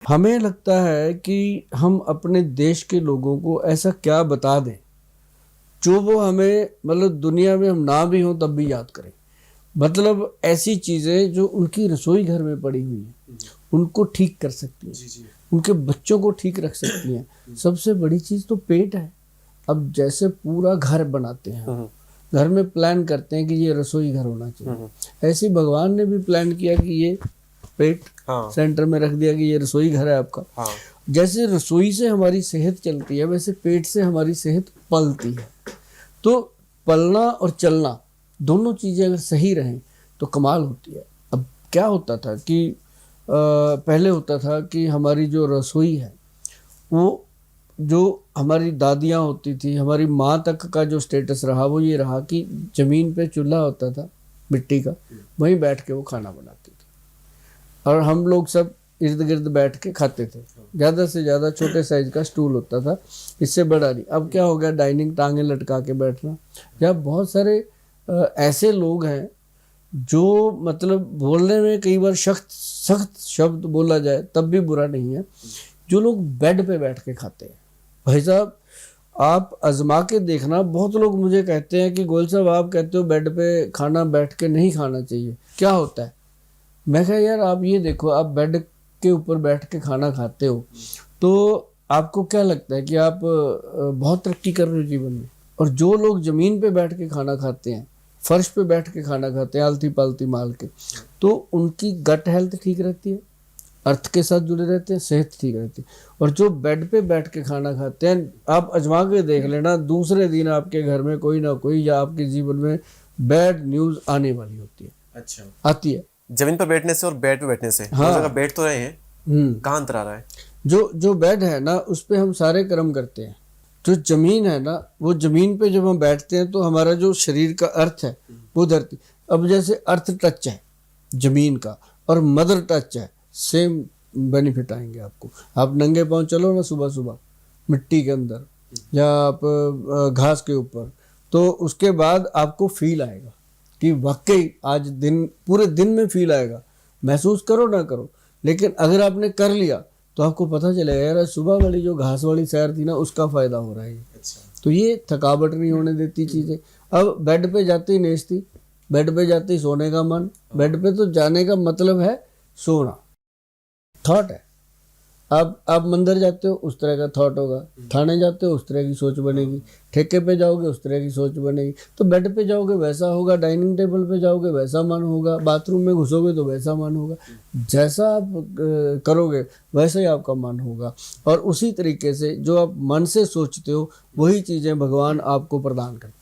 हमें लगता है कि हम अपने देश के लोगों को ऐसा क्या बता दें जो वो हमें मतलब दुनिया में हम ना भी हों तब भी याद करें। मतलब ऐसी चीज़ें जो उनकी रसोई घर में पड़ी हुई हैं उनको ठीक कर सकती हैं, उनके बच्चों को ठीक रख सकती हैं। सबसे बड़ी चीज़ तो पेट है। अब जैसे पूरा घर बनाते हैं, घर में प्लान करते हैं कि ये रसोई घर होना चाहिए, ऐसे ही भगवान ने भी प्लान किया कि ये पेट सेंटर में रख दिया कि ये रसोई घर है आपका। जैसे रसोई से हमारी सेहत चलती है वैसे पेट से हमारी सेहत पलती है। तो पलना और चलना दोनों चीज़ें अगर सही रहें तो कमाल होती है। अब क्या होता था कि पहले होता था कि हमारी जो रसोई है वो जो हमारी दादियाँ होती थी, हमारी माँ तक का जो स्टेटस रहा वो ये रहा कि ज़मीन पे चूल्हा होता था मिट्टी का, वहीं बैठ के वो खाना बनाती थी और हम लोग सब इर्द गिर्द बैठ के खाते थे। ज़्यादा से ज़्यादा छोटे साइज का स्टूल होता था, इससे बड़ा नहीं। अब क्या हो गया, डाइनिंग टांगें लटका के बैठना। जब बहुत सारे ऐसे लोग हैं जो मतलब बोलने में कई बार सख्त शब्द बोला जाए तब भी बुरा नहीं है, जो लोग बेड पे बैठ के खाते हैं। भाई साहब आप आजमा के देखना। बहुत लोग मुझे कहते हैं कि गोयल साहब आप कहते हो बेड पे खाना बैठ के नहीं खाना चाहिए, क्या होता है? मैं कहा यार आप ये देखो, आप बेड के ऊपर बैठ के खाना खाते हो तो आपको क्या लगता है कि आप बहुत तरक्की कर रहे हो जीवन में? और जो लोग ज़मीन पे बैठ के खाना खाते हैं, फर्श पे बैठ के खाना खाते हैं आलती पालती माल के, तो उनकी गट हेल्थ ठीक रहती है, अर्थ के साथ जुड़े रहते हैं, सेहत ठीक रहती है। और जो बेड पे बैठ के खाना खाते हैं, आप अजमा के देख लेना, दूसरे दिन आपके घर में कोई ना कोई या आपके जीवन में बैड न्यूज़ आने वाली होती है। अच्छा, आती है। जमीन पर बैठने से और बेड पे बैठने से हाँ, जगह बैठ तो रहे हैं, कहाँ अंतर आ रहा है? जो बेड है ना उस पे हम सारे कर्म करते हैं। जो जमीन है ना, वो जमीन पे जब हम बैठते हैं तो हमारा जो शरीर का अर्थ है वो धरती। अब जैसे अर्थ टच है जमीन का और मदर टच है, सेम बेनिफिट आएंगे आपको। आप नंगे पाँव चलो ना सुबह सुबह मिट्टी के अंदर या आप घास के ऊपर, तो उसके बाद आपको फील आएगा कि वाकई आज दिन पूरे दिन में फील आएगा। महसूस करो ना करो, लेकिन अगर आपने कर लिया तो आपको पता चलेगा यार सुबह वाली जो घास वाली सैर थी ना उसका फ़ायदा हो रहा है। अच्छा। तो ये थकावट नहीं होने देती चीज़ें। अब बेड पे जाते ही नेचती, बेड पे जाते ही सोने का मन। बेड पे तो जाने का मतलब है सोना, थॉट है। आप मंदिर जाते हो उस तरह का थॉट होगा, थाने जाते हो उस तरह की सोच बनेगी, ठेके पे जाओगे उस तरह की सोच बनेगी, तो बेड पे जाओगे वैसा होगा, डाइनिंग टेबल पे जाओगे वैसा मन होगा, बाथरूम में घुसोगे तो वैसा मन होगा। जैसा आप करोगे वैसा ही आपका मन होगा। और उसी तरीके से जो आप मन से सोचते हो वही चीज़ें भगवान आपको प्रदान करते हैं।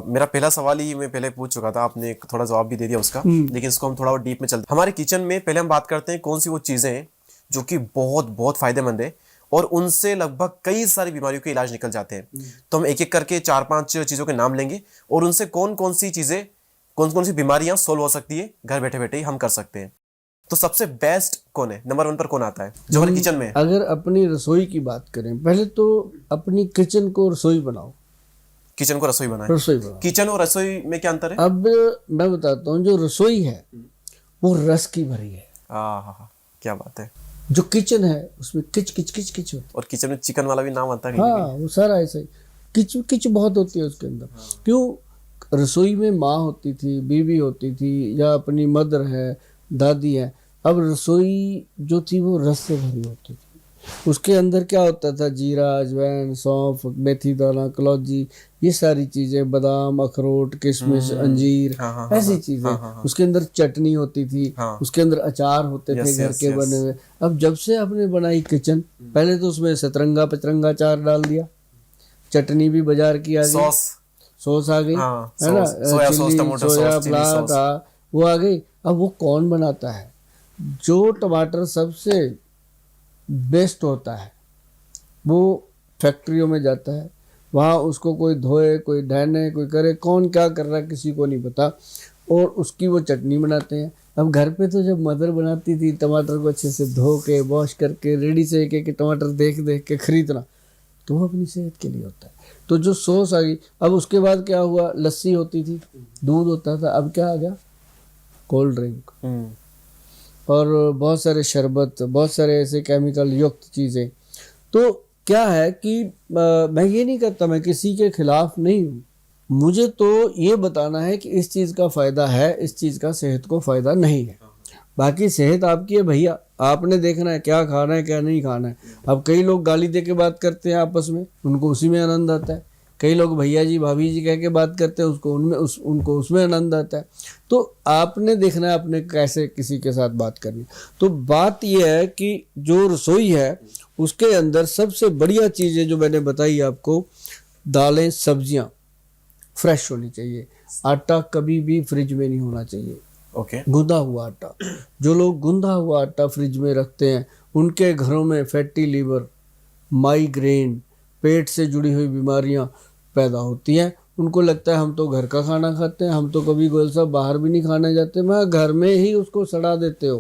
मेरा पहला सवाल ही मैं पहले पूछ चुका था, आपने थोड़ा जवाब भी दे दिया उसका, लेकिन इसको हम थोड़ा और डीप में चलते हैं। हमारे किचन में पहले हम बात करते हैं कौन सी वो चीज़ें हैं जो कि बहुत बहुत फायदेमंद है और उनसे लगभग कई सारी बीमारियों के इलाज निकल जाते हैं। तो हम एक एक करके 4-5 चीज़ों के नाम लेंगे और उनसे कौन कौन सी चीज़ें, कौन कौन सी बीमारियां सोल्व हो सकती है घर बैठे बैठे ही हम कर सकते हैं। तो सबसे बेस्ट कौन है, नंबर 1 पर कौन आता है जो हमारे किचन में है? अगर अपनी रसोई की बात करें, पहले तो अपनी किचन को रसोई बनाओ। किचन को रसोई बनाए। रसोई बनाओ। किचन और रसोई में क्या अंतर है? अब मैं बताता हूँ, जो रसोई है वो रस की भरी है। हाँ, क्या बात है। जो किचन है उसमें किच किच किच किच होती है। और किचन में चिकन वाला भी नाम आता है। हाँ, वो सारा ऐसा ही किच किच बहुत होती है उसके अंदर। क्यों? रसोई में माँ होती थी, बीवी होती थी, या अपनी मदर है, दादी है। अब रसोई जो थी वो रस से भरी होती थी। उसके अंदर क्या होता था, जीरा, अजवाइन, सौंफ, मेथी दाना, कलौजी, ये सारी चीज़ें, बादाम, अखरोट, किशमिश, अंजीर, ऐसी चीज़ें। उसके अंदर चटनी होती थी, उसके अंदर अचार होते थे घर के बने हुए। अब जब से आपने बनाई किचन, पहले तो उसमें सतरंगा पचरंगा अचार डाल दिया, चटनी भी बाजार की आ गई, सॉस आ गई, है ना, चिल्ली सोया फ्लावर वो आ गई। अब वो कौन बनाता है? जो टमाटर सबसे बेस्ट होता है वो फैक्ट्रियों में जाता है, वहाँ उसको कोई धोए, कोई ढहने, कोई करे, कौन क्या कर रहा है किसी को नहीं पता, और उसकी वो चटनी बनाते हैं। अब घर पे तो जब मदर बनाती थी टमाटर को अच्छे से धो के वॉश करके रेडी से एक एक टमाटर देख देख के खरीदना, तो वो अपनी सेहत के लिए होता है। तो जो सॉस आ गई। अब उसके बाद क्या हुआ, लस्सी होती थी, दूध होता था, अब क्या आ गया, कोल्ड ड्रिंक। और बहुत सारे शरबत, बहुत सारे ऐसे केमिकल युक्त चीज़ें। तो क्या है कि मैं ये नहीं करता, मैं किसी के खिलाफ नहीं हूँ, मुझे तो ये बताना है कि इस चीज़ का फ़ायदा है, इस चीज़ का सेहत को फ़ायदा नहीं है। बाकी सेहत आपकी है भैया, आपने देखना है क्या खाना है क्या नहीं खाना है। अब कई लोग गाली दे के बात करते हैं आपस में, उनको उसी में आनंद आता है। कई लोग भैया जी भाभी जी कह के बात करते हैं, उनको उसमें आनंद आता है। तो आपने देखना है आपने कैसे किसी के साथ बात करनी। तो बात यह है कि जो रसोई है उसके अंदर सबसे बढ़िया चीज़ें जो मैंने बताई आपको, दालें सब्जियां फ्रेश होनी चाहिए। आटा कभी भी फ्रिज में नहीं होना चाहिए, ओके। गूंदा हुआ आटा। जो लोग गूंदा हुआ आटा फ्रिज में रखते हैं उनके घरों में फैटी लीवर, माइग्रेन, पेट से जुड़ी हुई बीमारियां पैदा होती हैं। उनको लगता है हम तो घर का खाना खाते हैं, हम तो कभी गोयल साहब बाहर भी नहीं खाने जाते। मैं घर में ही उसको सड़ा देते हो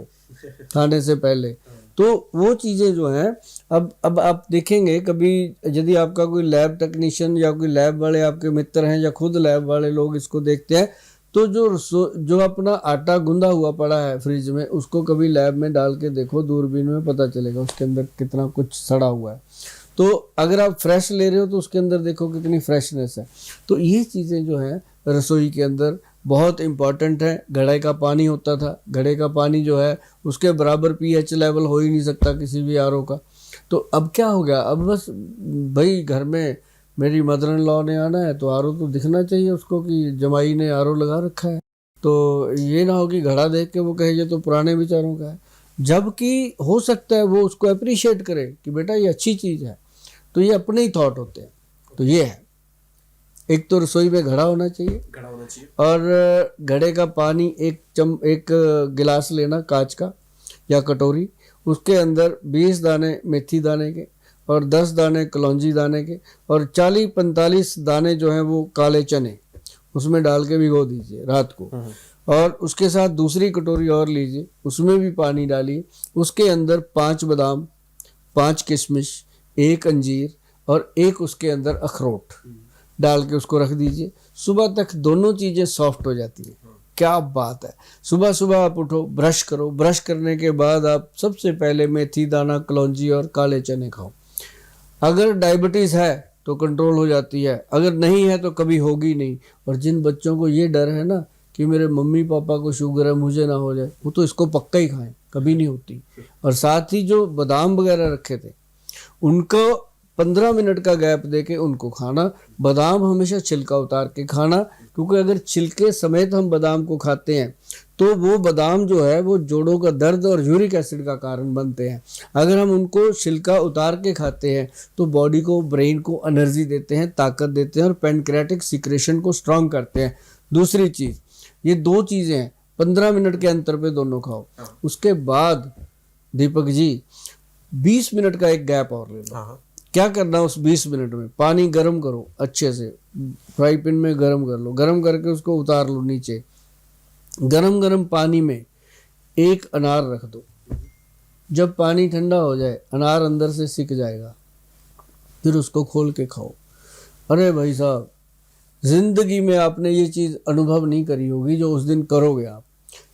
खाने से पहले। तो वो चीज़ें जो हैं, अब आप देखेंगे कभी यदि आपका कोई लैब टेक्नीशियन या कोई लैब वाले आपके मित्र हैं या खुद लैब वाले लोग इसको देखते हैं, तो जो अपना आटा गूंदा हुआ पड़ा है फ्रिज में, उसको कभी लैब में डाल के देखो, दूरबीन में पता चलेगा उसके अंदर कितना कुछ सड़ा हुआ है। तो अगर आप फ्रेश ले रहे हो तो उसके अंदर देखो कितनी फ्रेशनेस है। तो ये चीज़ें जो हैं रसोई के अंदर बहुत इम्पॉर्टेंट है। घड़े का पानी होता था, घड़े का पानी जो है उसके बराबर पीएच लेवल हो ही नहीं सकता किसी भी आरओ का। तो अब क्या हो गया, अब बस भाई घर में मेरी मदर इन लॉ ने आना है तो आरओ तो दिखना चाहिए उसको कि जमाई ने आरओ लगा रखा है। तो ये ना हो कि घड़ा देख के वो कहे ये तो पुराने विचारों का है, जबकि हो सकता है वो उसको अप्रिशिएट करे कि बेटा ये अच्छी चीज़ है। तो ये अपने ही थॉट होते हैं। तो ये है, एक तो रसोई में घड़ा होना चाहिए, और घड़े का पानी एक गिलास लेना कांच का या कटोरी, उसके अंदर 20 दाने मेथी दाने के और 10 दाने कलौंजी दाने के और 40-45 दाने जो हैं वो काले चने, उसमें डाल के भिगो दीजिए रात को। और उसके साथ दूसरी कटोरी और लीजिए, उसमें भी पानी डालिए, उसके अंदर 5 बादाम, 5 किशमिश, 1 अंजीर और 1 उसके अंदर अखरोट डाल के उसको रख दीजिए। सुबह तक दोनों चीज़ें सॉफ्ट हो जाती हैं। क्या बात है। सुबह सुबह आप उठो, ब्रश करो, ब्रश करने के बाद आप सबसे पहले मेथी दाना, कलौंजी और काले चने खाओ। अगर डायबिटीज़ है तो कंट्रोल हो जाती है, अगर नहीं है तो कभी होगी नहीं। और जिन बच्चों को ये डर है ना कि मेरे मम्मी पापा को शुगर है मुझे ना हो जाए, वो तो इसको पक्का ही खाएं, कभी नहीं होती। और साथ ही जो बादाम वगैरह रखे थे उनको 15 मिनट का गैप देके उनको खाना। बादाम हमेशा छिलका उतार के खाना, क्योंकि अगर छिलके समेत हम बादाम को खाते हैं तो वो बादाम जो है वो जोड़ों का दर्द और यूरिक एसिड का कारण बनते हैं। अगर हम उनको छिलका उतार के खाते हैं तो बॉडी को, ब्रेन को एनर्जी देते हैं, ताकत देते हैं और पैनक्रियाटिक सिक्रेशन को स्ट्रांग करते हैं। दूसरी चीज़, ये 2 चीज़ें हैं, 15 मिनट के अंतर पे दोनों खाओ। उसके बाद दीपक जी 20 मिनट का एक गैप और ले लो। क्या करना, उस 20 मिनट में पानी गर्म करो अच्छे से, फ्राई पैन में गर्म कर लो, गर्म करके उसको उतार लो नीचे। गरम गरम पानी में 1 अनार रख दो। जब पानी ठंडा हो जाए अनार अंदर से सिक जाएगा, फिर उसको खोल के खाओ। अरे भाई साहब, जिंदगी में आपने ये चीज़ अनुभव नहीं करी होगी जो उस दिन करोगे आप।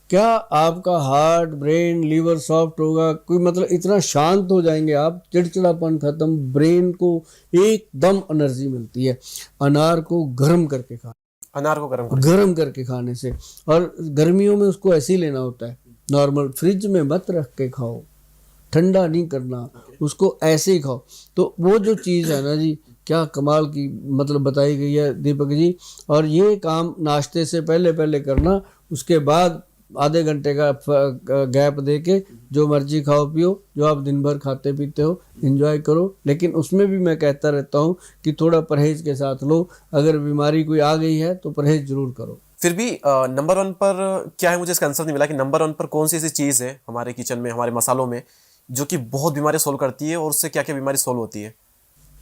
क्या आपका हार्ट, ब्रेन, लीवर सॉफ्ट होगा, कोई मतलब इतना शांत हो जाएंगे आप, चिड़चिड़ापन खत्म, ब्रेन को एकदम एनर्जी मिलती है। अनार को गर्म करके खाना, अनार को गर्म करके खाने से। और गर्मियों में उसको ऐसे ही लेना होता है नॉर्मल, फ्रिज में मत रख के खाओ, ठंडा नहीं करना, उसको ऐसे ही खाओ। तो वो जो चीज़ है ना जी, क्या कमाल की मतलब बताई गई है दीपक जी। और ये काम नाश्ते से पहले करना, उसके बाद आधे घंटे का गैप दे के जो मर्जी खाओ पियो, जो आप दिन भर खाते पीते हो एंजॉय करो। लेकिन उसमें भी मैं कहता रहता हूँ कि थोड़ा परहेज के साथ लो। अगर बीमारी कोई आ गई है तो परहेज जरूर करो। फिर भी नंबर 1 पर क्या है, मुझे इसका आंसर नहीं मिला कि नंबर 1 पर कौन सी ऐसी चीज़ है हमारे किचन में, हमारे मसालों में, जो कि बहुत बीमारी सोल्व करती है, और उससे क्या क्या बीमारी सोल्व होती है?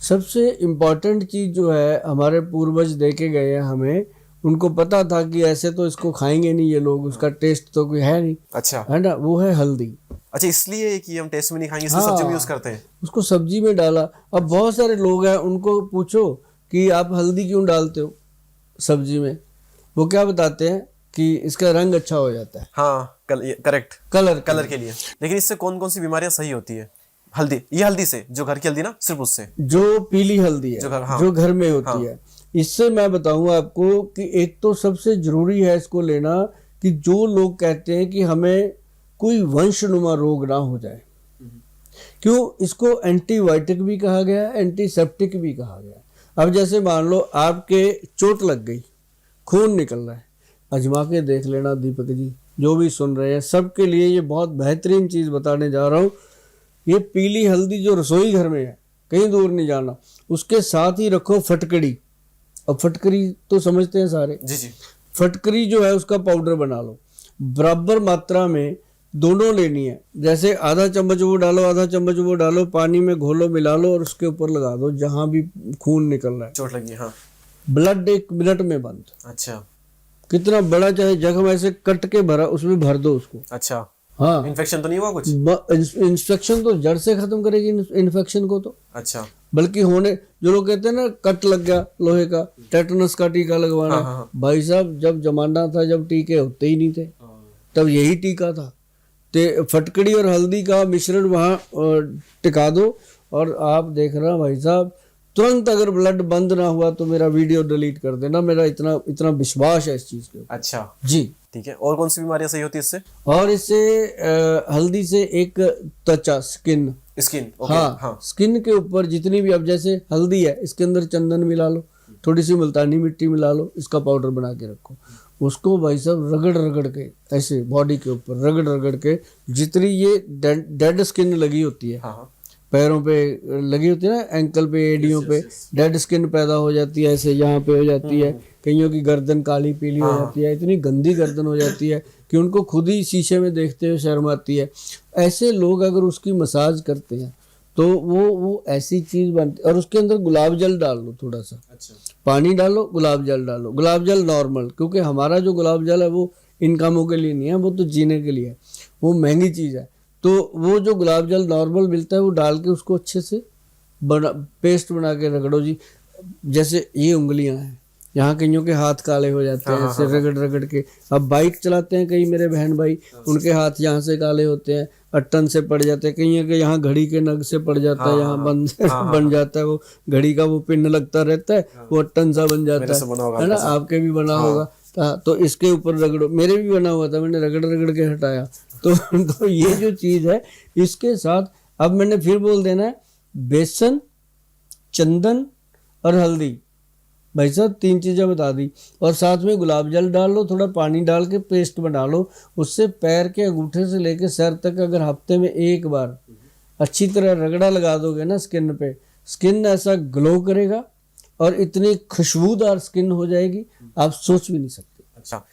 सबसे इम्पॉर्टेंट चीज़ जो है, हमारे पूर्वज दे के गए हैं हमें, उनको पता था कि ऐसे तो इसको खाएंगे नहीं ये लोग, उसका टेस्ट तो कोई है नहीं, अच्छा है ना, वो है हल्दी। अच्छा, इसलिए कि हम टेस्ट में नहीं खाएंगे, इसलिए सब्जी में यूज करते हैं। उसको सब्जी में डाला। अब बहुत सारे लोग हैं, उनको पूछो कि आप हल्दी क्यों डालते हो सब्जी में, वो क्या बताते हैं, कि इसका रंग अच्छा हो जाता है। हाँ करेक्ट, कलर कलर के लिए। लेकिन इससे कौन कौन सी बीमारियां सही होती है? हल्दी, ये हल्दी से, जो घर की हल्दी ना, सिर्फ उससे, जो पीली हल्दी है जो घर, हाँ, जो घर में होती हाँ, है, इससे मैं बताऊंगा आपको कि एक तो सबसे जरूरी है इसको लेना कि जो लोग कहते हैं कि हमें कोई वंशनुमा रोग ना हो जाए, क्यों, इसको एंटीबायोटिक भी कहा गया है, एंटीसेप्टिक भी कहा गया है। अब जैसे मान लो आपके चोट लग गई, खून निकल रहा है, आजमा के देख लेना दीपक जी, जो भी सुन रहे हैं सबके लिए ये बहुत बेहतरीन चीज़ बताने जा रहा हूँ। ये पीली हल्दी जो रसोई घर में है, कहीं दूर नहीं जाना, उसके साथ ही रखो फटकड़ी। अब फटकरी तो समझते हैं सारे, जी जी, फटकरी जो है उसका पाउडर बना लो, बराबर मात्रा में दोनों लेनी है। जैसे आधा चम्मच वो डालो, आधा चम्मच वो डालो, पानी में घोलो, मिला लो और उसके ऊपर लगा दो जहां भी खून निकल रहा है। चोट लगी, हाँ, ब्लड 1 मिनट में बंद। अच्छा, कितना बड़ा चाहे जख्म ऐसे कट के भरा, उसमें भर दो उसको। अच्छा, हाँ, इन्फेक्शन तो नहीं हुआ कुछ? इंफेक्शन तो जड़ से खत्म करेगी इन्फेक्शन को तो। अच्छा, बल्कि होने, जो लोग कहते हैं ना कट लग गया लोहे का, टेटनस का टीका लगवाना, हाँ, हाँ, भाई साहब जब जमाना था जब टीके होते ही नहीं थे, तब यही टीका था। ते फटकड़ी और हल्दी का मिश्रण वहाँ टिका दो और आप देख रहे भाई साहब, तुरंत अगर ब्लड बंद ना हुआ तो मेरा वीडियो डिलीट कर देना, मेरा इतना इतना विश्वास है इस चीज के ऊपर। अच्छा, जी, ठीक है। और कौन सी बीमारियां सही होती है इससे? और इससे हल्दी से एक त्वचा, स्किन, स्किन, ओके, हाँ, हाँ, स्किन के ऊपर जितनी भी, अब जैसे हल्दी है, इसके अंदर चंदन मिला लो, थोड़ी सी मुल्तानी मिट्टी मिला लो, इसका पाउडर बना के रखो, उसको भाई साहब रगड़ रगड़ के ऐसे बॉडी के ऊपर रगड़ रगड़ के, जितनी ये डेड स्किन लगी होती है, हाँ, पैरों पे लगी होती है ना, एंकल पे, एडियों पे डेड स्किन पैदा हो जाती है, ऐसे यहाँ पे हो जाती है, कईयों की गर्दन काली पीली हो जाती है, इतनी गंदी गर्दन हो जाती है कि उनको खुद ही शीशे में देखते हुए शर्म आती है। ऐसे लोग अगर उसकी मसाज करते हैं तो वो ऐसी चीज़ बनती, और उसके अंदर गुलाब जल डाल लो थोड़ा सा, अच्छा, पानी डालो, गुलाब जल डालो, गुलाब जल नॉर्मल, क्योंकि हमारा जो गुलाब जल है वो इन कामों के लिए नहीं है, वो तो जीने के लिए है, वो महंगी चीज़ है। तो वो जो गुलाब जल नॉर्मल मिलता है वो डाल के उसको अच्छे से पेस्ट बना के रगड़ो जी। जैसे ये उंगलियां हैं, यहाँ कईयों के हाथ काले हो जाते हैं ऐसे रगड़ रगड़ के। अब बाइक चलाते हैं कई मेरे बहन भाई, उनके हाथ यहाँ से काले होते हैं, अट्टन से पड़ जाते हैं, कईयों के यहाँ घड़ी के नग से पड़ जाता है, यहाँ बन जाता है, वो घड़ी का वो पिन लगता रहता है, वो अट्टन सा बन जाता है ना, आपके भी बना होगा। तो इसके ऊपर रगड़ो, मेरे भी बना हुआ था, मैंने रगड़ रगड़ के हटाया। तो ये जो चीज़ है, इसके साथ अब मैंने फिर बोल देना है, बेसन, चंदन और हल्दी, भाई साहब 3 चीज़ें बता दी, और साथ में गुलाब जल डाल लो, थोड़ा पानी डाल के पेस्ट बना लो, उससे पैर के अंगूठे से लेके सर तक अगर हफ्ते में 1 बार अच्छी तरह रगड़ा लगा दोगे ना स्किन पे, स्किन ऐसा ग्लो करेगा और इतनी खुशबूदार स्किन हो जाएगी, आप सोच भी नहीं सकते। अच्छा,